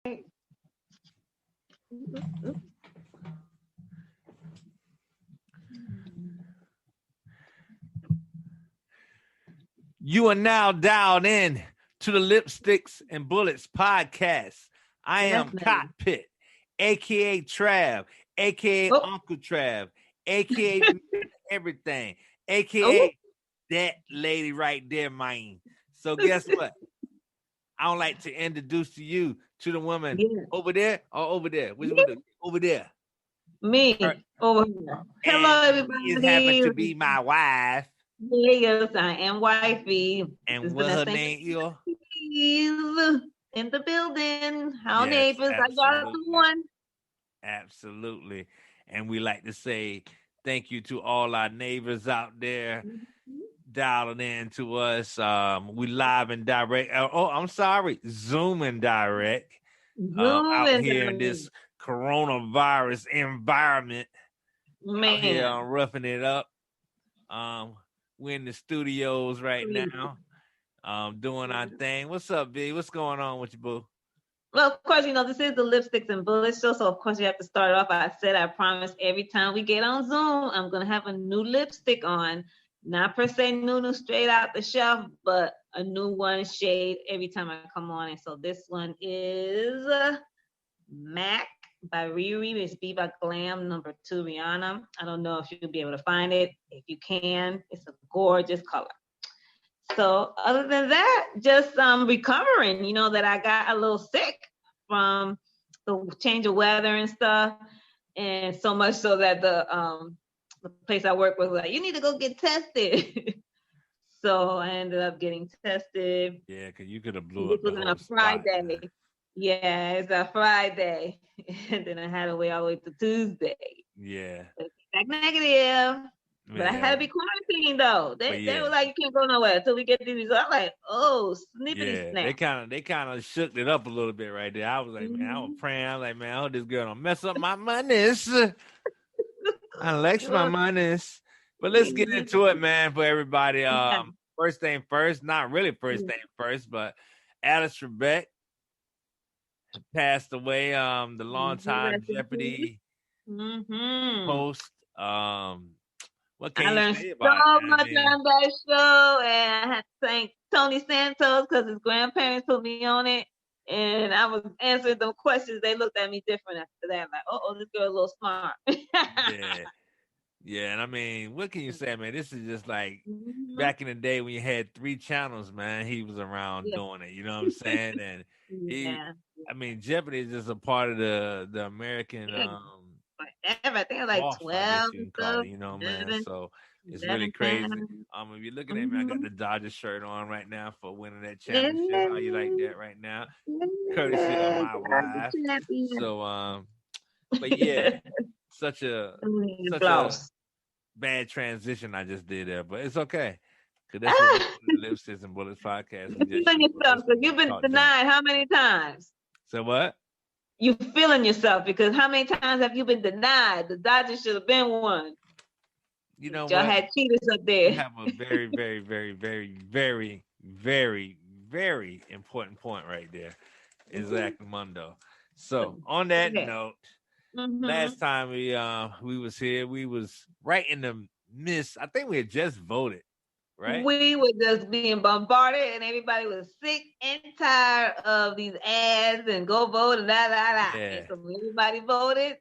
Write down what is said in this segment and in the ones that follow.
You are now dialed in to the Lipsticks and Bullets podcast. I am Cockpit, aka Trav, aka Uncle Trav, aka everything, aka that lady right there, man. So guess what? I would like to introduce to you to the woman over there or over there. Which one? Over there. Me over here. Hello, everybody. It happened to be my wife. Yes, I am wifey. And what's her name? In the building. How neighbors? I got one. Absolutely. And we like to say thank you to all our neighbors out there dialing in to us. We live and direct. I'm sorry. Zoom and direct. Out here in this coronavirus environment. Man. Out here roughing it up. We're in the studios right now, doing our thing. What's up, B? What's going on with you, boo? Well, of course, this is the Lipsticks and Bullets show, so of course you have to start off. I promise every time we get on Zoom, I'm going to have a new lipstick on. Not per se new straight out the shelf, but a new one shade every time I come on. And so this one is MAC by Riri. It's Viva Glam number 2 Rihanna. I don't know if you'll be able to find it. If you can, it's a gorgeous color. So other than that, just recovering, that I got a little sick from the change of weather and stuff. And so much so that the place I work with was like, you need to go get tested. So I ended up getting tested. Yeah, because you could have blew up the whole Friday. Spot. Yeah, it's a Friday. And then I had to wait all the way to Tuesday. Yeah. Back negative. But I had to be quarantined though. They were like, you can't go nowhere until we get these results. I'm like, oh, snippity snap. They kind of shook it up a little bit right there. I was like, man, I was praying. I was like, man, I hope this girl don't mess up my monies. I like my monies. But let's get into it, man, for everybody. First thing first, not really first thing first, but Alice Trebek passed away. The longtime Jeopardy host. What can I learned you say about so much on that show, and I had to thank Tony Santos because his grandparents put me on it, and I was answering them questions. They looked at me different after that, like, this girl's a little smart. Yeah, and I mean, what can you say, man? This is just like back in the day when you had 3 channels, man. He was around doing it, you know what I'm saying? And Jeopardy is just a part of the American. I think like 12. You know, man. So it's really crazy. If you're looking at me, I got the Dodgers shirt on right now for winning that championship. How you like that right now? Courtesy of my wife. So, but yeah, such a bad transition I just did there, but it's okay. Cause that's what the Lipsticks and Bullets podcast. You feeling yourself because you've been denied how many times? So what? You feeling yourself because how many times have you been denied? The Dodgers should have been one. You know, y'all had cheaters up there. You have a very, very, very, very, very, very, very important point right there. Exactly, Mundo. So on that note, last time we was here, we was right in the midst. I think we had just voted. Right? We were just being bombarded, and everybody was sick and tired of these ads and go vote and da. Yeah. And so everybody voted,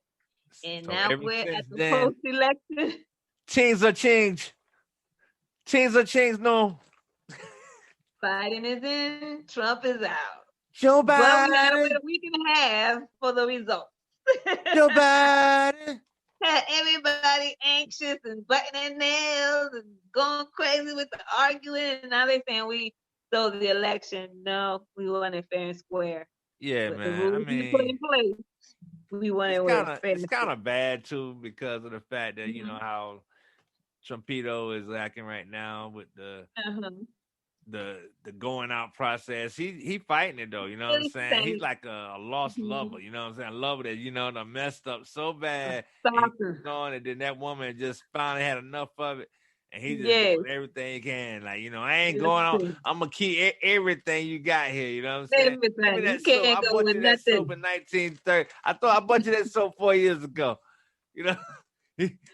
and so now we're at the post-election. Change or change. Change or change, no. Biden is in, Trump is out. Joe Biden. But we had to wait a week and a half for the results. Joe Biden. Had everybody anxious and biting their nails and going crazy with the arguing. And now they're saying we stole the election. No, we won it fair and square. Yeah, but man. The rules we put in place, we won it fair. It's kind of bad too because of the fact that you know how Trumpito is acting right now with the going out process. He fighting it though, you know what I'm saying? He's like a lost lover, you know what I'm saying? A lover that, the messed up so bad. And then that woman just finally had enough of it. And he's just doing everything he can. Like, I ain't going on. I'm going to keep everything you got here. You know what I'm saying? Everything. Give me that You soap. can't I go bought with you that nothing. soap in 1930. I bought you that soap 4 years ago.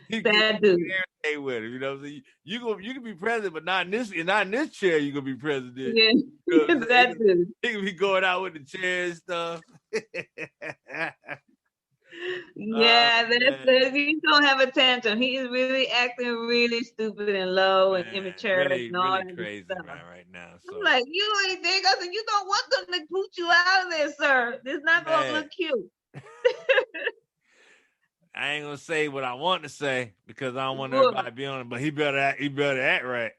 He Bad dude. Everything with him. You know what I'm saying? You can be president, but not in this chair. You gonna be president. Yeah, that dude. He can be going out with the chair and stuff. Yeah, he's gonna have a tantrum. He is really acting really stupid and low and immature and all that crazy stuff. man right now. So I'm like, you ain't think I said you don't want them to put you out of there, sir. This not gonna look cute. I ain't gonna say what I want to say because I don't want everybody to be on it, but he better act right.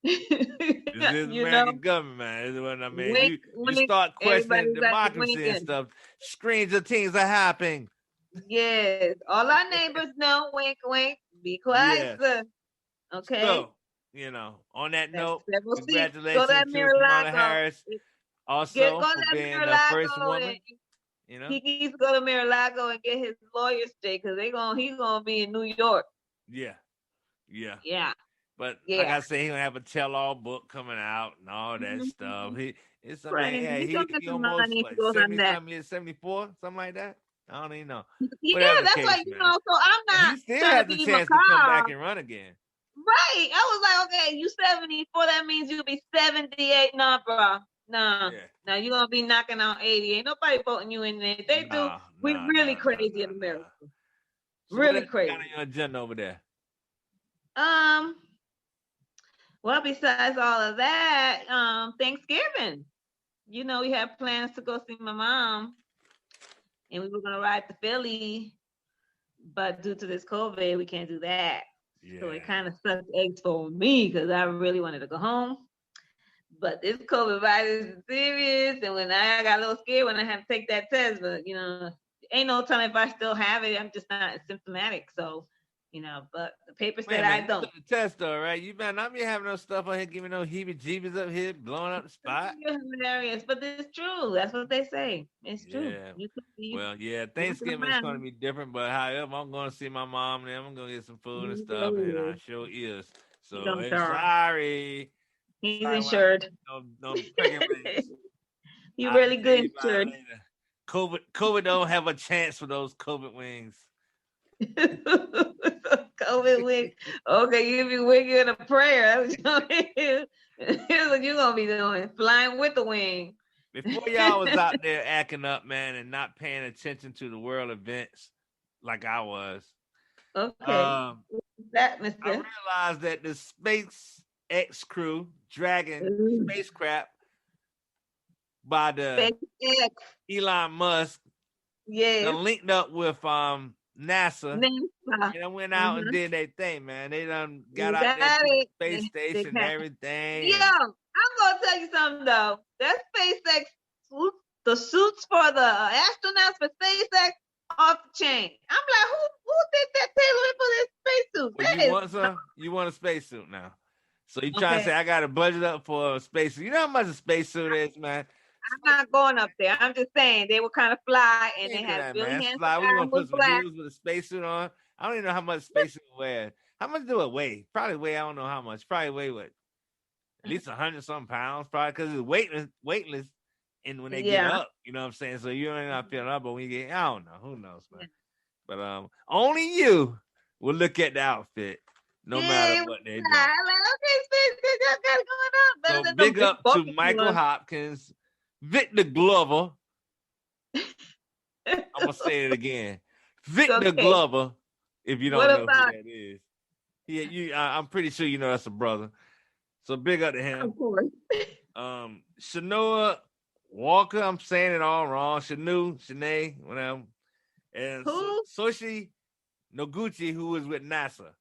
This is American government, man. This is what I mean. Wink, you start questioning democracy and winking. stuff. Stranger things are happening. Yes, all our neighbors know. Wink, wink. Be quiet, sir. Okay. So, on that note, congratulations to Kamala Harris. Also, for being the first woman. He needs to go to Mar-a-Lago and get his lawyer straight because he's gonna be in New York. Yeah. But like I say, he's gonna have a tell-all book coming out and all that stuff. He almost 70-something years, 74, something like that. I don't even know. Yeah, that's why so I'm not. He still has a chance to come back and run again. Right. I was like, okay, you 74, that means you'll be 78. Nah, bro. Nah. Now you're gonna be knocking out 80. Ain't nobody voting you in there. They do. We're really crazy in America. So really crazy. What on your agenda over there? Well, besides all of that, Thanksgiving. We have plans to go see my mom, and we were gonna ride to Philly, but due to this COVID, we can't do that. Yeah. So it kind of sucked eggs for me because I really wanted to go home. But this COVID virus is serious, and when I got a little scared when I had to take that test, but ain't no telling if I still have it. I'm just not symptomatic, so but the paper said I don't. You took the test though, right? You better not be having no stuff on here, giving no heebie-jeebies up here, blowing up the spot. You're hilarious, but it's true. That's what they say. It's true. Yeah. Thanksgiving is going to be different, but however, I'm going to see my mom and I'm going to get some food and stuff, and I sure is. So sorry. He's insured. No pregnant wings. You're really good insured. COVID don't have a chance for those COVID wings. COVID wings. Okay, you be winging a prayer. That's what you're gonna be doing. Flying with the wing. Before y'all was out there acting up, man, and not paying attention to the world events like I was. Okay. That, Mr. I realized that the SpaceX crew, Dragon spacecraft by the Elon Musk, linked up with NASA. And I went out and did their thing, man. They done got out there to the space station and everything. Yo, I'm gonna tell you something though. That SpaceX the suits for the astronauts for SpaceX off the chain. I'm like, who did that tailoring for this spacesuit? Well, you want a spacesuit now. So you trying to say I got to budget up for a spacesuit. You know how much a spacesuit is, man? I'm not going up there. I'm just saying they were kind of fly and they had really handsome guys. We want to put some heels with a spacesuit on. I don't even know how much spacesuit wear. How much do it weigh? Probably weigh, I don't know how much. Probably weigh what? At least 100-something pounds, probably, because it's weightless. And when they get up, you know what I'm saying? So you ain't not feeling up, but when you get, I don't know. Who knows, man? But only you will look at the outfit, no matter what they do. So big up to Michael Hopkins, Victor Glover. I'm gonna say it again, Victor Glover. If you don't know who that is, I'm pretty sure you know that's a brother. So big up to him. Of course. Shanoa Walker, I'm saying it all wrong. Shanae, whatever. And Soshi Noguchi, who was with NASA.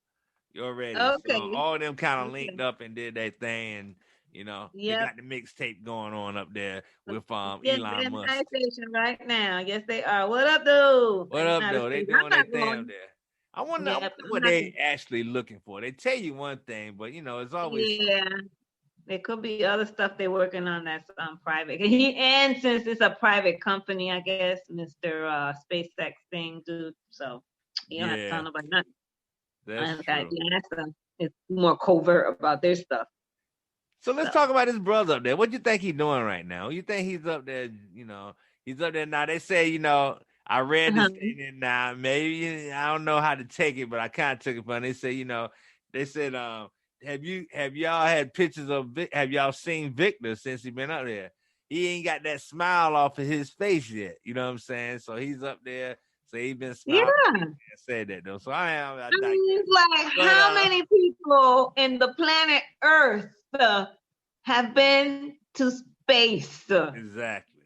You already. Okay. So all of them kind of linked up and did their thing, and they got the mixtape going on up there with Elon Musk. Right now. Yes, they are. What up, dude? What up, though? They doing their thing up there. I wonder what they actually looking for. They tell you one thing, but it's always there could be other stuff they're working on that's private. And since it's a private company, I guess Mr. SpaceX thing, dude. So you don't have to tell nobody nothing. That's true. is more covert about their stuff. So let's talk about his brother up there. What do you think he's doing right now? You think he's up there? He's up there now. They say, I read this thing now. Maybe I don't know how to take it, but I kind of took it. But they say, they said, have y'all had pictures of have y'all seen Victor since he been up there? He ain't got that smile off of his face yet. You know what I'm saying? So he's up there. So he's been smiling. Yeah. Said that though. So I mean, like, how many people in the planet Earth have been to space? Exactly.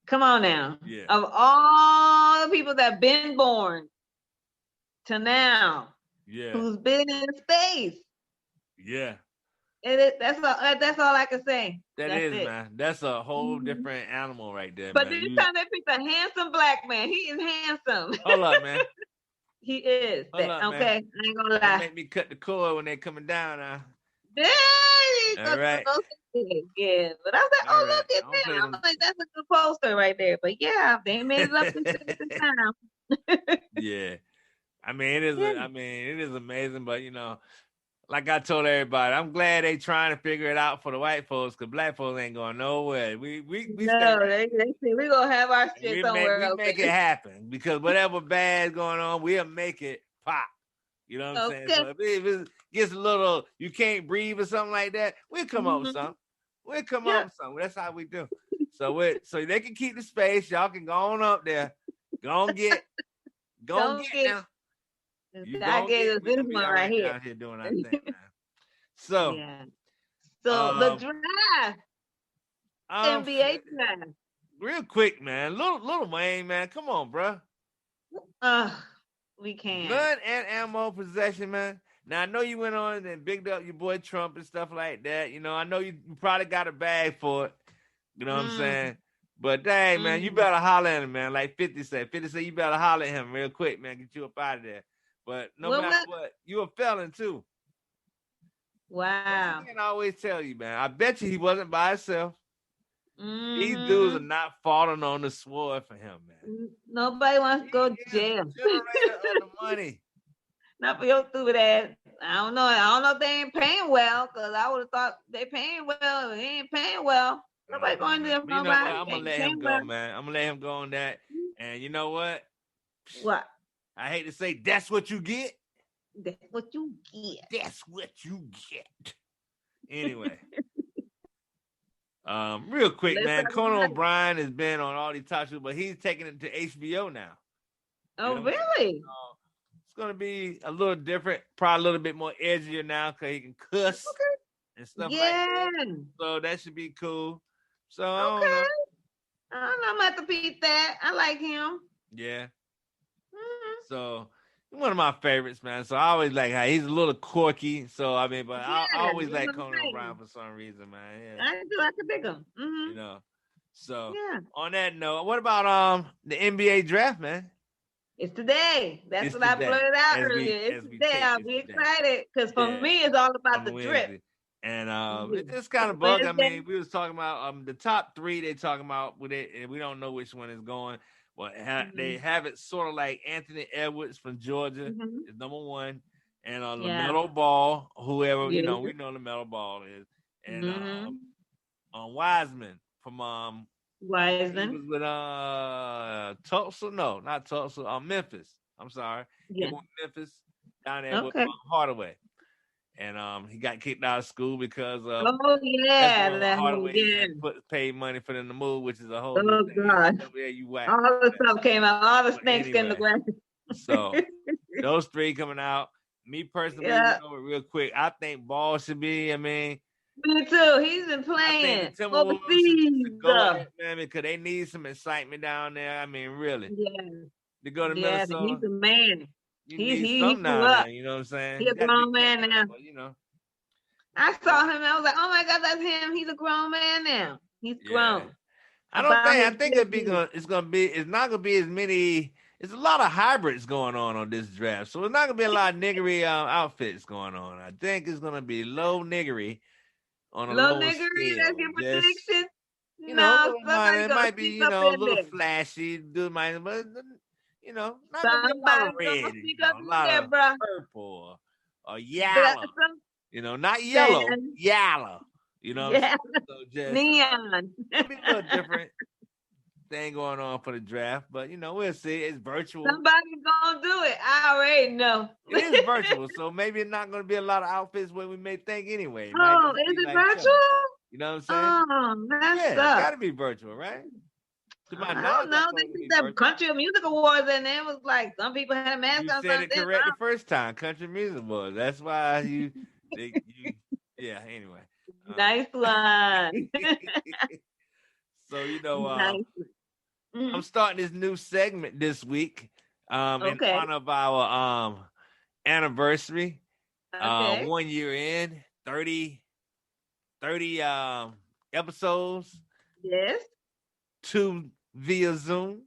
Come on now. Yeah. Of all the people that have been born to now, who's been in space? Yeah. That's all I can say. That's it. Man. That's a whole different animal right there. But man. this time they picked a handsome black man. He is handsome. Hold up, man. He is. Hold up, okay, man. I ain't gonna lie. Make me cut the cord when they coming down now. Yeah, all right. Yeah, but I was like, oh, look at that. I'm like, that's a good poster right there. But yeah, they made it up this time. Yeah. I mean, it is amazing, but like I told everybody, I'm glad they trying to figure it out for the white folks, because black folks ain't going nowhere. We gonna have our shit somewhere. We make it happen, because whatever bad going on, we'll make it pop. You know what I'm saying? So if it gets a little, you can't breathe or something like that, we'll come up with something. We'll come up with something. That's how we do. So they can keep the space. Y'all can go on up there. Go get now. I gave us this one right here. Out here doing our thing, man. So, the draft, NBA draft. Real quick, man. Little Wayne, man. Come on, bro. We can. Gun and ammo possession, man. Now I know you went on and bigged up your boy Trump and stuff like that. I know you probably got a bag for it. You know what I'm saying? But dang, man, you better holler at him, man. Like 50 said. 50 said you better holler at him real quick, man. Get you up out of there. But no matter what, you a felon too. Wow. I can always tell you, man. I bet you he wasn't by himself. These dudes are not falling on the sword for him, man. Nobody wants to go to jail. Generator of the money. Not for your stupid ass. I don't know if they ain't paying well, because I would have thought they paying well. They ain't paying well. Nobody going to them. I'm gonna let him go, man. I'm gonna let him go on that. And you know what? What? I hate to say, that's what you get. That's what you get. That's what you get. Anyway. Real quick, man. Conan O'Brien has been on all these talk shows, but he's taking it to HBO now. Oh, really? It's gonna be a little different, probably a little bit more edgier now, because he can cuss and stuff like that. So that should be cool. So I don't know. I'm gonna have to beat that. I like him. Yeah. So one of my favorites, man. So I always like how he's a little quirky. So but I always like Conan O'Brien for some reason, man. Yeah. I do. I can pick him. So on that note, what about the NBA draft, man? It's today. That's what I blurted out earlier. It's today. I'll be excited, because for me, it's all about the drip. And it's kind of bug. I mean, we was talking about the top three. They talking about with it, and we don't know which one is going. Well, they have it sort of like Anthony Edwards from Georgia is number one, and LaMelo Ball, whoever we know LaMelo Ball is, and on Wiseman from Wiseman. He was with Tulsa, no, not Tulsa, Memphis. I'm sorry, he went Memphis down there with Hardaway. And he got kicked out of school because of Hardaway paid money for them to move, which is a whole God. Yeah, you whack. All the stuff came out, all the snakes in the grass. So those three coming out. Me personally, real quick, I think Ball should be. I mean, me too. He's been playing overseas, man, because they need some excitement down there. I mean, really. Yeah. To go to Minnesota. He's a man. He grew up. You know what I'm saying? He's a grown man now. But, I saw him and I was like, oh my God, that's him. He's a grown man now. He's grown. I think it's not gonna be as many. There's a lot of hybrids going on this draft, so it's not gonna be a lot of niggery outfits going on. I think it's gonna be low niggery on a low niggery. Scale. That's your prediction. It might be a little flashy, but not a lot of red, a lot of purple or yalla. Not yellow, yalla. You know what I'm saying? So just neon. It'll be a little different thing going on for the draft, but we'll see. It's virtual. Somebody's gonna do it. I already know. It is virtual, so maybe it's not gonna be a lot of outfits where we may think anyway. It might Oh, just is be it like virtual? chilling. You know what I'm saying? Oh, that Yeah, it's sucks. gotta be virtual, right? To my I knowledge, don't know. They did the Country Music Awards, and it was like some people had masks you on. said it correct the first time. Country Music Awards. That's why yeah. Anyway, nice one. So nice. I'm starting this new segment this week. In honor of our anniversary. Okay. 1 year in, 30 episodes. Yes. 2 via Zoom.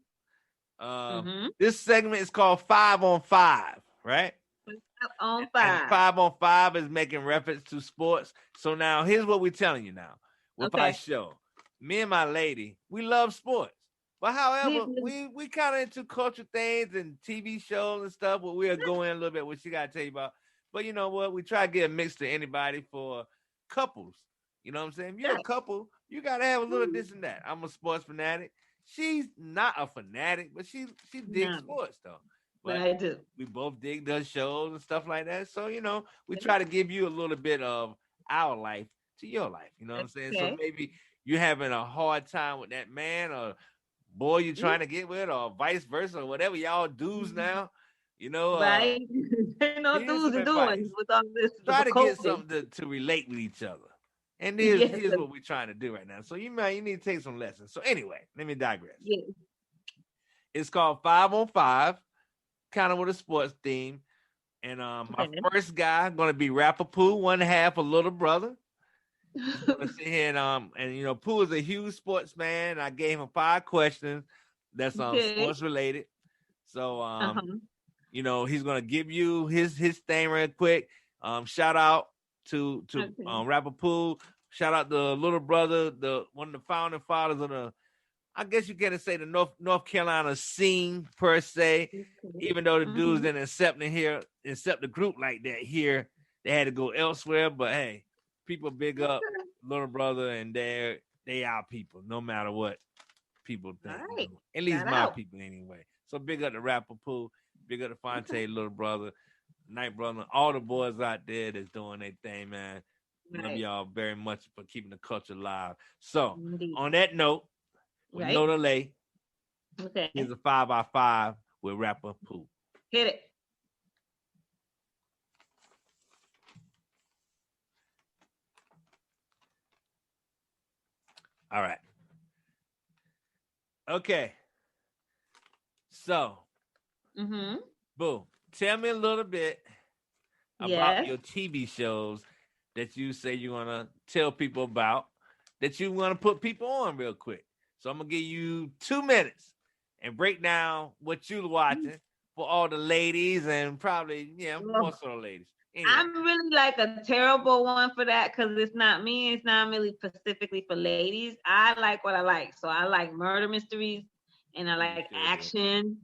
This segment is called 5 on 5, right? 5 on 5. And 5 on 5 is making reference to sports. So now here's what we're telling you now. With our show, me and my lady, we love sports. But however, we kind of into culture things and TV shows and stuff, but we'll go in a little bit what she got to tell you about. But you know what? We try to get a mix to anybody for couples. You know what I'm saying? If you're a couple, you got to have a little this and that. I'm a sports fanatic. She's not a fanatic, but she digs sports, though. But I do. We both dig those shows and stuff like that. So, we try to give you a little bit of our life to your life. You know what I'm saying? So maybe you're having a hard time with that man or boy you're trying to get with or vice versa or whatever y'all dudes now. Right? No do's and doings with all this. Try to get something to relate with each other. And here's what we're trying to do right now. So you need to take some lessons. So anyway, let me digress. Yes. It's called 5 on 5, kind of with a sports theme. And my first guy going to be rapper Pooh, one half a little brother. He's going to sit here and Pooh is a huge sports man. I gave him 5 questions that's sports related. So he's going to give you his thing real quick. Shout out to rapper Pooh. Shout out the little brother, one of the founding fathers of the, I guess you can't say the North Carolina scene per se, even though the dudes didn't accept the group like that here. They had to go elsewhere, but hey, people big up little brother, and they our people, no matter what people think. Right. At least my people anyway. So big up the rapper Pooh, big up the Fonte little brother, Night brother, all the boys out there that's doing their thing, man. Love y'all very much for keeping the culture alive. So on that note, with no delay, here's a 5 out of 5 with rapper Pooh. Hit it. All right. Okay. So, Boo, tell me a little bit about your TV shows that you say you want to tell people about, that you want to put people on real quick. So I'm going to give you 2 minutes and break down what you're watching for all the ladies and probably, most of the ladies. Anyway. I'm really like a terrible one for that because it's not me. It's not really specifically for ladies. I like what I like. So I like murder mysteries and I like action.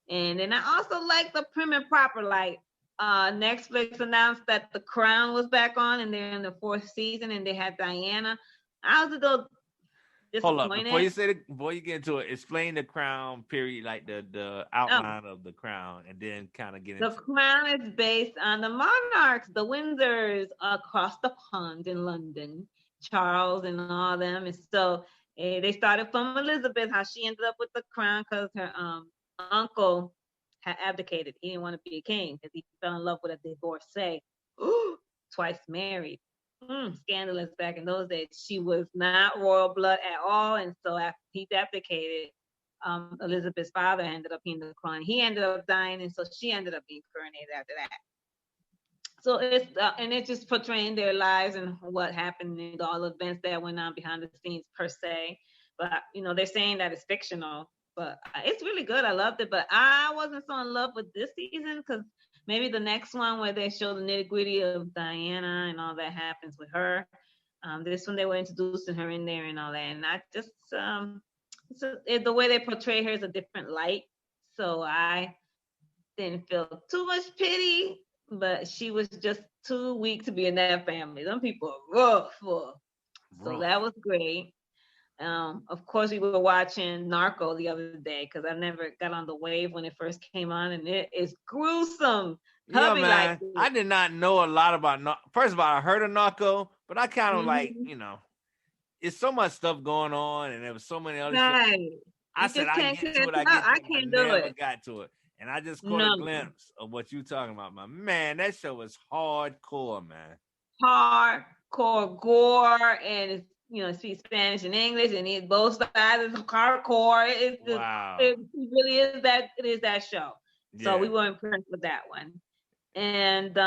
And then I also like the prim and proper. Like Netflix announced that The Crown was back on and they're in the 4th season and they had Diana. I was a little disappointed. Hold up, before you get into it, explain The Crown period, like the outline of The Crown, and then kind of get into The Crown is based on the monarchs, the Windsors across the pond in London, Charles and all them. And so they started from Elizabeth, how she ended up with the crown because her uncle had abdicated. He didn't want to be a king because he fell in love with a divorcee, twice married. Scandalous back in those days. She was not royal blood at all, and so after he abdicated, Elizabeth's father ended up being the crown. He ended up dying, and so she ended up being coronated after that. So it's and it's just portraying their lives and what happened and all the events that went on behind the scenes per se. But they're saying that it's fictional, but it's really good. I loved it, but I wasn't so in love with this season because maybe the next one where they show the nitty gritty of Diana and all that happens with her. This one they were introducing her in there and all that, and I just the way they portray her is a different light. So I didn't feel too much pity but she was just too weak to be in that family. Some people are rough. So that was great. Of course, we were watching Narco the other day because I never got on the wave when it first came on, and it is gruesome. Yeah, Hubby man. liked it. I did not know a lot about First of all, I heard of Narco, but I kind of like, it's so much stuff going on, and there was so many other shows. I said I get to it, I never got to it. And I just caught a glimpse of what you talking about, man. That show was hardcore, man. Hardcore gore, and it's speaks Spanish and English, and it's both sides is hardcore. It's just, it really is that. It is that show. Yeah. So we were impressed with that one. And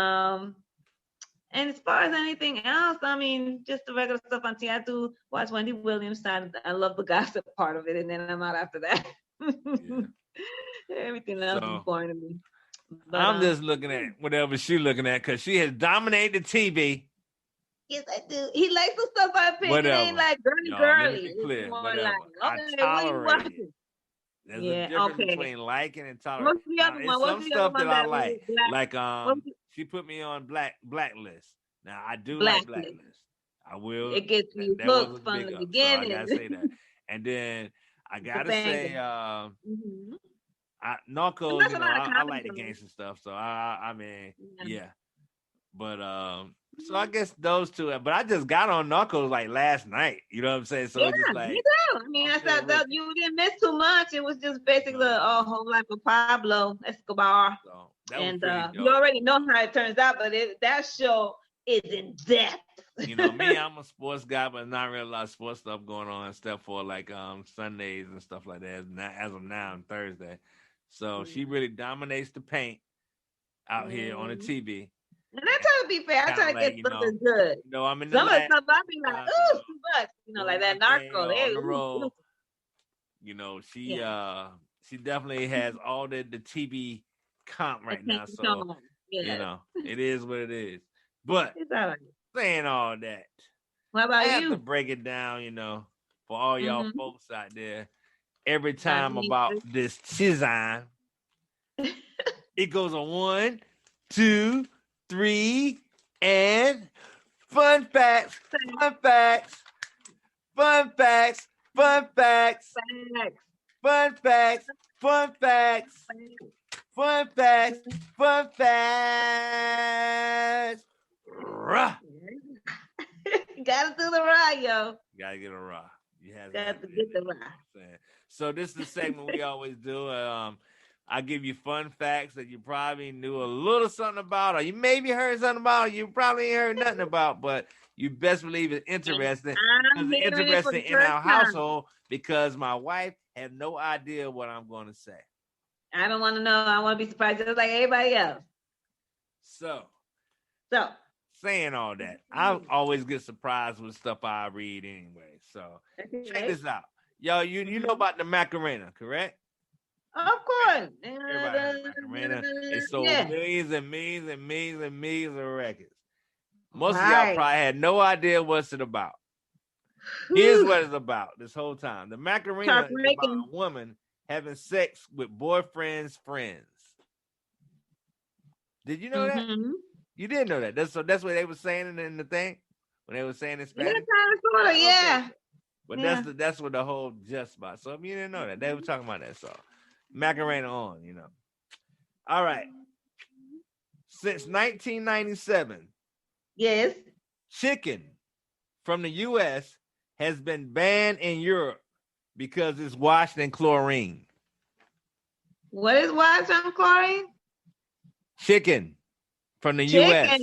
as far as anything else, I mean, just the regular stuff on TV. I do watch Wendy Williams. I love the gossip part of it, and then I'm out after that. Yeah. Everything else is boring to me. But, I'm just looking at whatever she's looking at because she has dominated TV. Yes, I do. He likes the stuff I pick. It ain't like girly. It's more like, okay, I tolerate it. There's a difference between liking and tolerating. It's some stuff that I like. She put me on blacklist. Now I do like blacklist. I will. It gets you hooked from the beginning. So I gotta say that. And then I gotta say, Narcos. I like the gangster stuff. So I mean, yeah. But so I guess those two. But I just got on Narcos like last night. You know what I'm saying? So it's just like, me too. I mean, I thought that you didn't miss too much. It was just basically a whole life of Pablo Escobar. So and you already know how it turns out, but that show is in depth. Me, I'm a sports guy, but not really a lot of sports stuff going on except for like Sundays and stuff like that. As of now, on Thursday. So she really dominates the paint out here on the TV. And I try to be fair. I try to get something good. I'm in some of the stuff I be like, ooh, too much. Like that Narco. She definitely has all the TV comp right now. So it is what it is. But saying all that, what about I have to break it down, for all y'all folks out there. Every time about this Chizan, it goes on 1, 2, 3, and fun facts. Rah. Gotta do the rah, yo. Gotta get a rah. You got to get the rah. So this is the segment we always do. I give you fun facts that you probably knew a little something about, or you maybe heard something about, or you probably ain't heard nothing about, but you best believe it's interesting. It's interesting in our household because my wife has no idea what I'm going to say. I don't want to know. I want to be surprised just like everybody else. So saying all that, I always get surprised with stuff I read anyway. So check this out. Yo, you know about the Macarena, correct? Of course. Macarena. It sold millions and millions and millions and millions of records. Most of y'all probably had no idea what's it about. Here's what it's about this whole time. The Macarena is about a woman having sex with boyfriend's friends. Did you know that? You didn't know that. That's what they were saying in the thing when they were saying in Spanish. Yeah. But that's what the whole gist about. So if you didn't know that, they were talking about that. So Macarena on, All right. Since 1997, yes, chicken from the U.S. has been banned in Europe because it's washed in chlorine. What is washed in chlorine? Chicken from the U.S.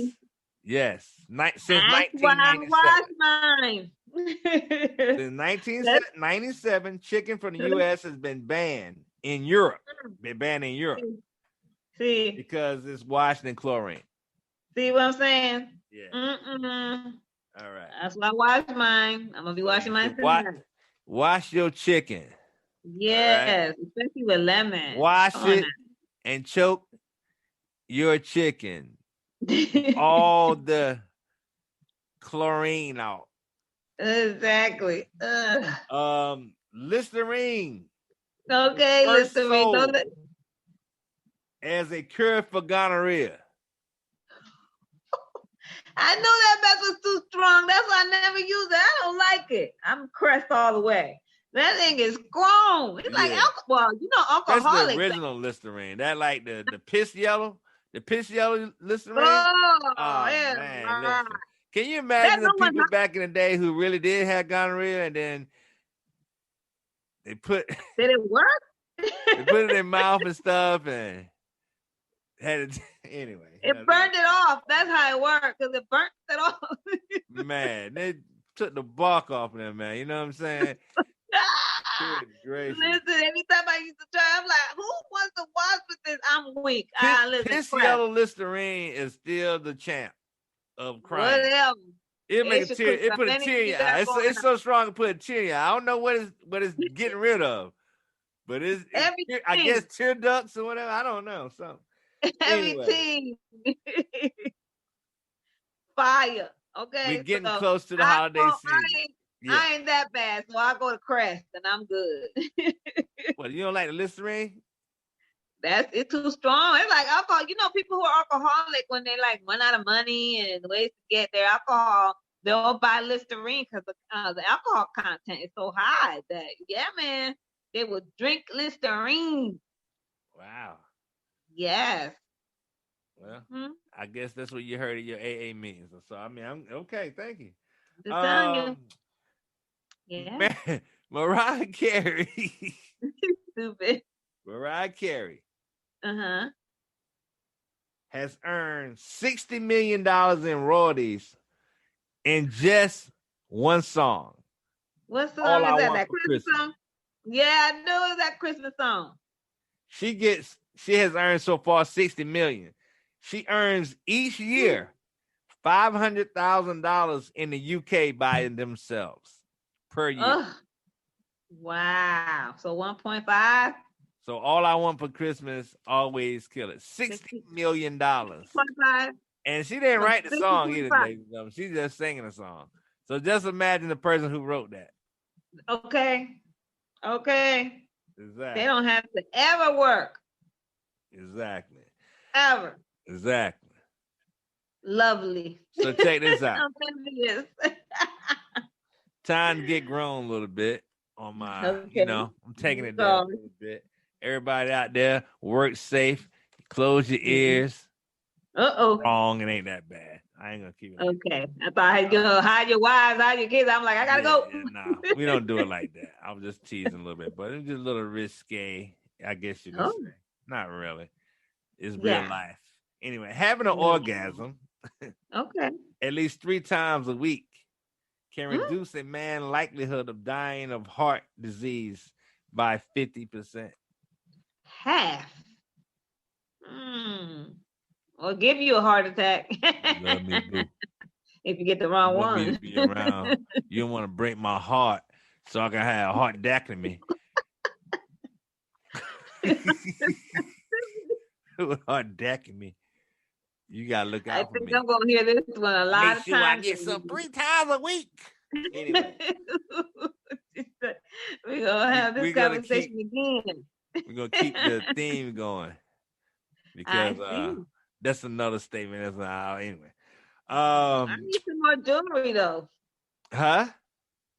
Yes. Since 1997. Since 1997, chicken from the U.S. has been banned in Europe. Been banned in Europe. See, because it's washed in chlorine. See what I'm saying? Yeah. All right. That's why I wash mine. I'm gonna be washing mine tonight. Wash your chicken. Yes, right? Especially with lemon. Wash it and choke your chicken. All the chlorine out. Exactly. Listerine. Okay, Listerine. As a cure for gonorrhea. I knew that mess was too strong. That's why I never use it. I don't like it. I'm Crest all the way. That thing is strong. It's like alcohol. Well, That's the alcoholics. original Listerine. That like the piss yellow Listerine. Oh, yeah. Man, listen. Can you imagine the people back in the day who really did have gonorrhea and then they put did it work? They put it in their mouth and stuff and had it anyway. It burned it off. That's how it worked, because it burnt it off. Man, they took the bark off of them, man. You know what I'm saying? Good gracious. Listen, every time I used to try, I'm like, who wants to wash with this? I'm weak. Piss yellow Listerine is still the champ of crime. Whatever. It make a tear. It put a tear in your eye. It's so strong to put a tear in your eye. I don't know what it's getting rid of, but it's I guess tear ducts or whatever. I don't know. So everything. Fire. Okay. We're getting close to the holiday season. I ain't that bad, so I go to Crest and I'm good. What, you don't like the Listerine? It's too strong. It's like alcohol. People who are alcoholic, when they like run out of money and ways to get their alcohol, they'll buy Listerine because the alcohol content is so high that man, they will drink Listerine. Wow. Yes. Well, I guess that's what you heard at your AA meetings. So I mean, I'm okay. Thank you. Just telling you. Yeah. Mariah Carey. Stupid. Mariah Carey. Has earned $60 million in royalties in just one song. What song is that? That Christmas song? Yeah, I knew it was that Christmas song. She has earned so far $60 million. She earns each year $500,000 in the UK by themselves per year. Ugh. Wow. So 1.5? So all I want for Christmas, always kill it. $60 million. 1.5? And she didn't write the song either. She's just singing a song. So just imagine the person who wrote that. Okay. Exactly. They don't have to ever work. Exactly. Ever. Exactly. Lovely. So check this out. Time to get grown a little bit on my, I'm taking it down a little bit. Everybody out there, work safe. Close your ears. Wrong, it ain't that bad. I ain't gonna keep it. Okay. I thought you hide your wives, hide your kids. I'm like, I gotta go. Yeah, nah, we don't do it like that. I was just teasing a little bit, but it's just a little risque, I guess you could say. Not really. It's real life. Anyway, having an orgasm at least 3 times a week can reduce a man's likelihood of dying of heart disease by 50%. Half. Or give you a heart attack. Love me, boo. If you get the wrong one. Me to be around. You don't want to break my heart so I can have a heart dactymy. Heart dactymy. You gotta look out for me. I think I'm gonna hear this one a lot of times. I get some 3 times a week. Anyway. We're gonna have this conversation again. We're gonna keep the theme going. Because that's another statement. Anyway. I need some more jewelry though. Huh?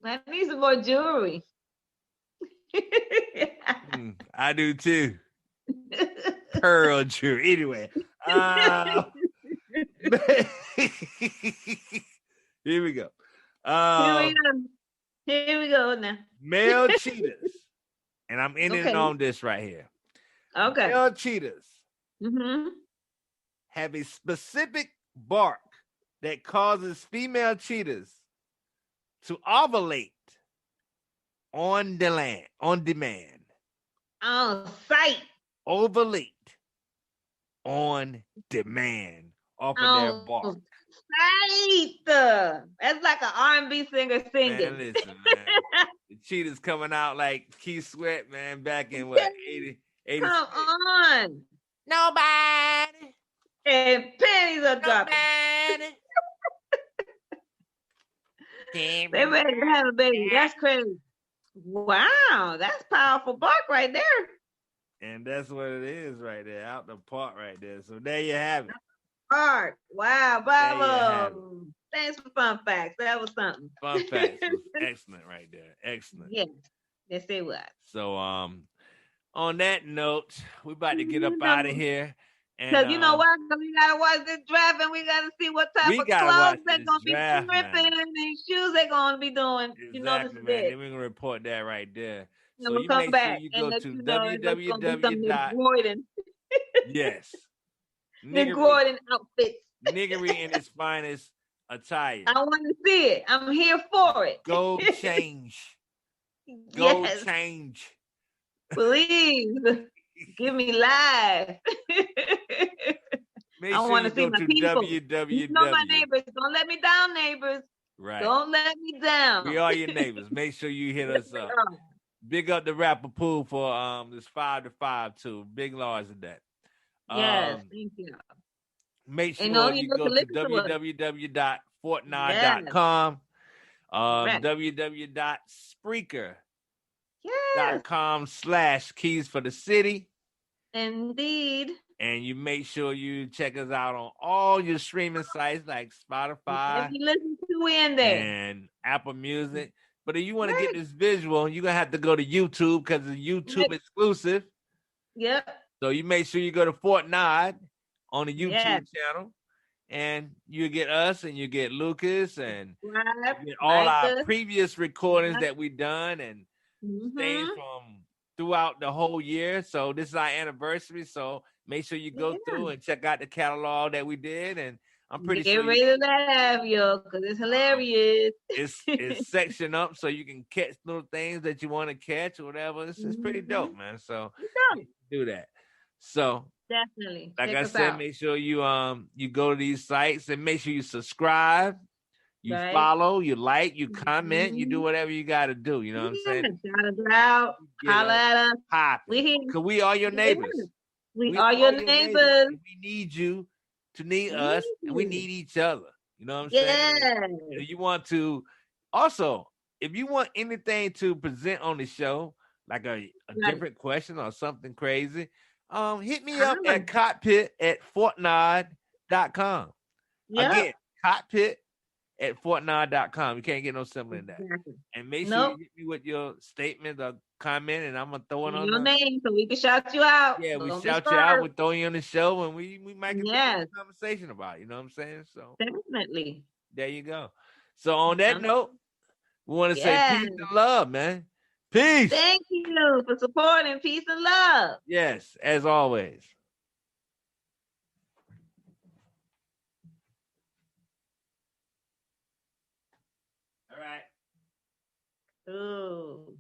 I need some more jewelry. I do too. Pearl jewelry. Anyway. Here we go. Here we go now. Male cheetahs. And I'm ending on this right here. Okay. Male cheetahs have a specific bark that causes female cheetahs to ovulate on demand. On site. Ovulate on demand off of their bark. Site. That's like an R&B singer singing. Man, listen, man. The cheetahs coming out like Keith Sweat, man, back in what, 80? Come on. Nobody. And pennies are dropping. They ready to have a baby. That's crazy. Wow, that's powerful bark right there. And that's what it is right there, out the park right there. So there you have it. Park. Wow, There you have it. bravo. Thanks for fun facts. That was something. Fun facts was excellent right there. Excellent. Yes, yes, it was. So on that note, we about to get up You out of know, here. And because you know what? 'Cause we gotta watch this draft and we gotta see what type we of gotta clothes watch they're this gonna be draft, tripping man. and shoes they're gonna be doing. You know, this Exactly, is man. it. Then we're gonna report that right there. And So we'll you come make sure back you and go let to you know it's gonna be some www Nick dot Gordon, yes Nick niggery Gordon outfits. niggery in its finest attire. I want to see it. I'm here for it. Go change. Go Yes, change. please give me life. Make I sure want you to see go my to people. You know my www. neighbors. Don't let me down, neighbors. Right. Don't let me down. We are your neighbors. Make sure you hit us up. Big up the rapper Pooh for this 5 to 5 too. Big laws of that. Yes, thank you. Make And sure you you know go to to listen to us. Yes, www.fortnite.com, correct. Yes, www.spreaker.com/keys for the city. indeed. And you make sure you check us out on all your streaming sites like Spotify If you listen to in there. and Apple Music. But if you want to Right. get this visual, you're going to have to go to YouTube because it's YouTube exclusive. Yep. So you make sure you go to Fortnite on the YouTube Yes. channel, and you get us and you get Lucas and Right. you get all Like our this. previous recordings Yep. that we done and things Mhm. from throughout the whole year. So this is our anniversary. So make sure you go through and check out the catalog that we did. And I'm pretty Get sure ready to laugh, yo, because it's hilarious. it's sectioned up so you can catch little things that you want to catch or whatever. It's pretty dope, man. So do that. So Definitely. like Check I us said, out. make sure you go to these sites and make sure you subscribe, you Right. follow, you like, you comment, you do Mhm. whatever you got to do. You know what I'm saying? Shout us out. Holla at us. We Popping. here. Because we are your neighbors. Yeah. We We are are your your neighbors. neighbors. And we need you to need We us, need and we you. need each other. You know what I'm saying? Yes. And if you want to, also, if you want anything to present on the show, like a different question or something crazy, hit me up at cockpit@fortnite.com. Yep. Again, cockpit@fortnite.com. You can't get no simpler than that. Exactly. And make sure you hit me with your statement or comment, and I'm gonna throw it on your the name so we can shout you out. yeah, we Don't shout you out, we scared. throw you on the show, and we might get Yes. a conversation about it, you know what I'm saying? So Definitely. there you go. So on that note, we want to say peace Yes. and love, man. Peace. Thank you for supporting. Peace and love. Yes, as always. All right. Ooh.